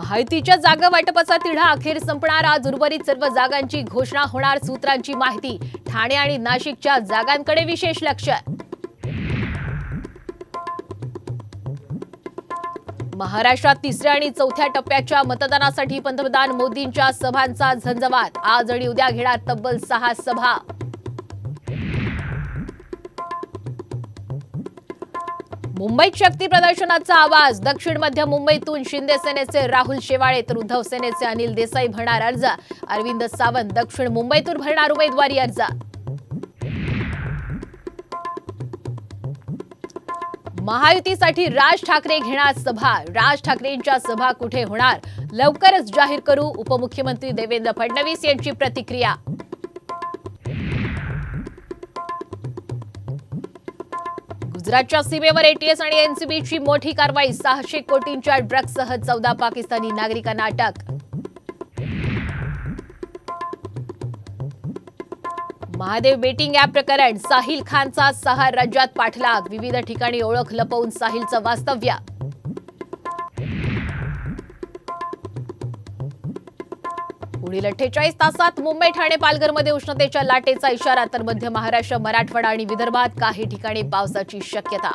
महायुतीच्या जागा वाटपाचा तिढा अखेर संपणार। आज उर्वरित सर्व जागांची घोषणा होणार। सूत्रांची माहिती, ठाणे आणि नाशिकच्या जागांकडे विशेष लक्ष। महाराष्ट्रात तिसऱ्या आणि चौथ्या टप्प्याच्या मतदानासाठी पंतप्रधान मोदींच्या सभांचा झंझावात। आज आणि उद्या घेणार तब्बल 6 सभा। मुंबईत शक्ती प्रदर्शनाचा आवाज। दक्षिण मध्य मुंबईतून शिंदे सेनेचे राहुल शेवाळे तर उद्धव सेनेचे अनिल देसाई भरणार अर्ज। अरविंद सावंत दक्षिण मुंबईतून भरणार उमेदवारी अर्ज। महायुतीसाठी राज ठाकरे घेणार सभा। राज ठाकरेंच्या सभा कुठे होणार लवकरच जाहीर करू। उपमुख्यमंत्री देवेंद्र फडणवीस यांची प्रतिक्रिया। गुजरातच्या सीमेवर एटीएस आणि एनसीबीची मोठी कारवाई। 600 कोटींच्या ड्रग्जसह 14 पाकिस्तानी नागरिकांना अटक। महादेव बेटिंग ॲप प्रकरण। साहिल खानचा 6 राज्यात पाठलाग। विविध ठिकाणी ओळख लपवून साहिलचं वास्तव्य। पुढील 48 तासात मुंबई, ठाणे, पालघरमध्ये उष्णतेच्या लाटेचा इशारा। तर मध्य महाराष्ट्र, मराठवाडा आणि विदर्भात काही ठिकाणी पावसाची शक्यता।